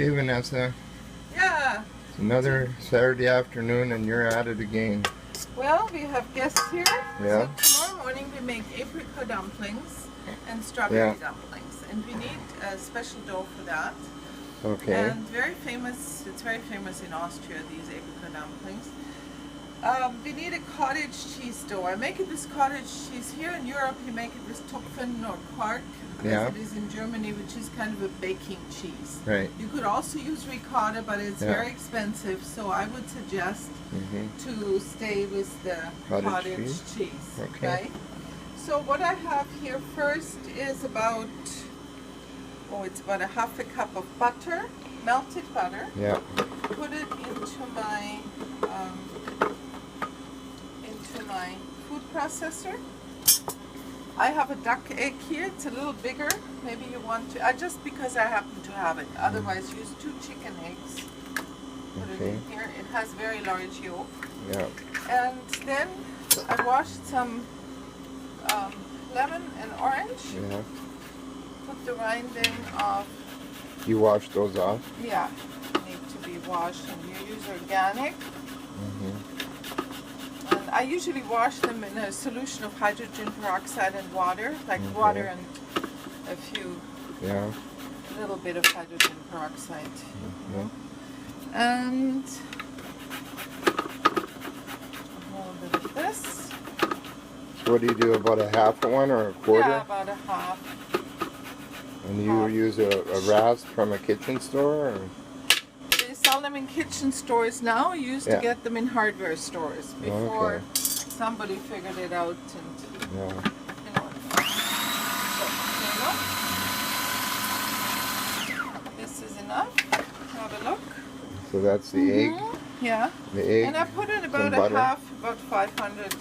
Okay, Vanessa. Yeah. It's another Saturday afternoon and you're at it again. Well, we have guests here. Yeah. So tomorrow morning we make apricot dumplings and strawberry Yeah. dumplings. And we need a special dough for that. Okay. And very famous, it's very famous in Austria, these apricot dumplings. We need a cottage cheese dough. I make it with cottage cheese. Here in Europe you make it with Topfen or Quark, Yeah. as it is in Germany, which is kind of a baking cheese. Right. You could also use ricotta, but it's Yeah. very expensive, so I would suggest Mm-hmm. to stay with the Cottage cheese. Okay. Right? So what I have here first is about, it's about a half a cup of butter, melted butter. Yeah. Put it into my food processor. I have a duck egg here. It's a little bigger. Maybe you want to, just because I happen to have it. Otherwise, use 2 chicken eggs. Put it in here. It has very large yolk. Yeah. And then I washed some lemon and orange. Yeah. Put the rind in of, You wash those off? yeah, need to be washed, and you use organic. Mm-hmm. And I usually wash them in a solution of hydrogen peroxide and water, like water and a little bit of hydrogen peroxide. Yeah. And a little bit of this. So what do you do, about a half one or a quarter? Yeah, about a half. And you use a rasp from a kitchen store? Or? They sell them in kitchen stores now. You used to get them in hardware stores before somebody figured it out. And Yeah. you know. So, this is enough. Have a look. So that's the egg? Yeah. The egg? And I put in about butter. about 500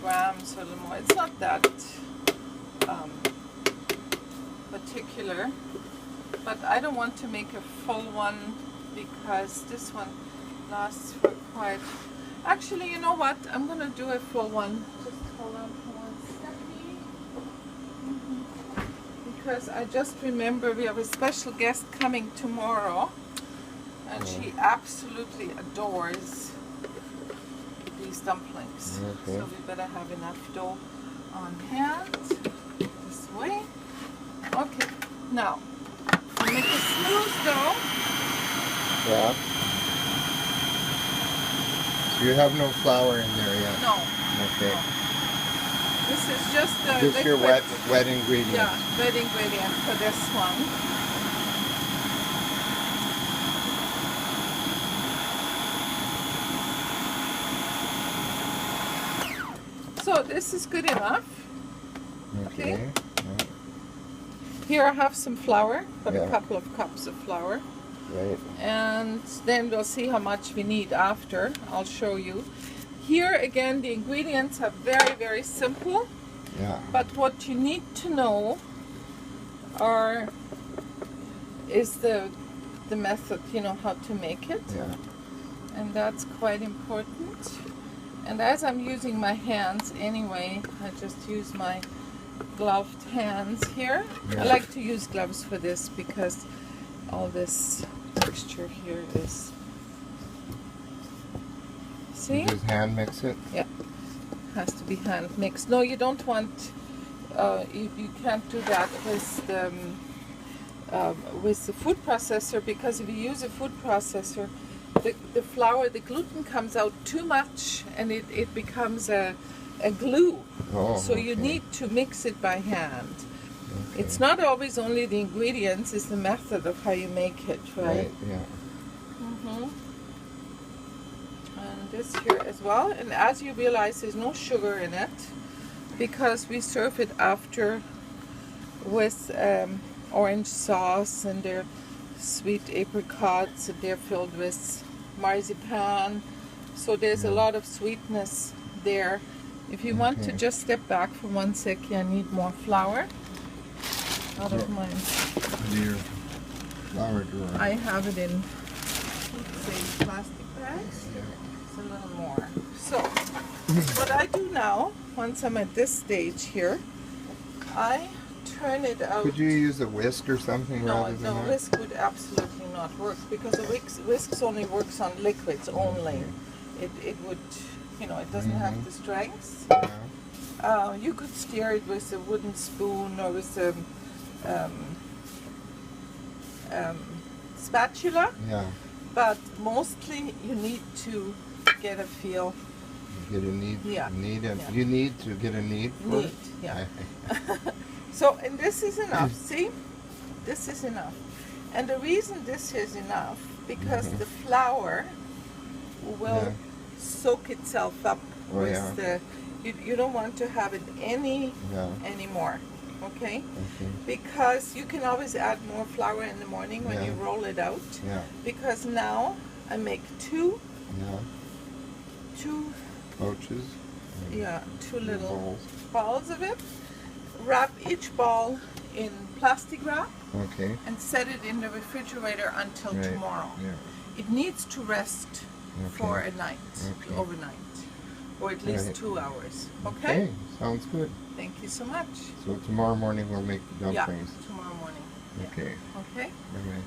grams or a little more. It's not that particular, but I don't want to make a full one because this one lasts for quite. Actually, you know what? I'm gonna do a full one. Just hold on for 1 second. Because I just remember we have a special guest coming tomorrow, and she absolutely adores these dumplings. Okay. So we better have enough dough on hand. This way. Okay. Now, to make a smooth dough. Yeah. So you have no flour in there yet? No. Okay. No. This is just the Just your wet ingredients. Yeah, wet ingredient for this one. So this is good enough. Okay. Here I have some flour, but a Yeah. couple of cups of flour. Right. And then we'll see how much we need after. I'll show you. Here again, the ingredients are very, very simple. Yeah. But what you need to know is the method, you know, how to make it. Yeah. And that's quite important. And as I'm using my hands anyway, I just use my gloved hands here. Yeah. I like to use gloves for this because all this texture here is, see? You just hand mix it? Yeah, has to be hand mixed. No, you don't want, you can't do that with the food processor, because if you use a food processor, the flour, the gluten comes out too much and it becomes a glue. Oh, so you need to mix it by hand. Okay. It's not always only the ingredients, it's the method of how you make it, right? Right, yeah. And this here as well. And as you realize, there's no sugar in it because we serve it after with orange sauce, and they're sweet apricots, and they're filled with marzipan. So there's a lot of sweetness there. If you want to just step back for 1 second, I need more flour. Out of mine. Your flour drawer. I have it in, let's say, plastic bags. Yeah. It's a little more. So, what I do now, once I'm at this stage here, I turn it out. Could you use a whisk or something rather than No, that? whisk would absolutely not work because the whisks only works on liquids only. It would, you know, it doesn't have the strength. Yeah. You could stir it with a wooden spoon or with a spatula. Yeah. But mostly you need to get a feel. Get a knead. Yeah. You need to get a knead for Knead, it? yeah. So, and this is enough, see? This is enough. And the reason this is enough, because the flour will soak itself up with the, you don't want to have it anymore, okay? Because you can always add more flour in the morning when you roll it out. Yeah. Because now I make two pouches. two little balls. balls of it. Wrap each ball in plastic wrap Okay. and set it in the refrigerator until tomorrow. Yeah. It needs to rest for a night, overnight, or at least 2 hours. Okay? Sounds good. Thank you so much. So tomorrow morning we'll make the dumplings. Yeah, tomorrow morning. Okay. Okay? Bye-bye.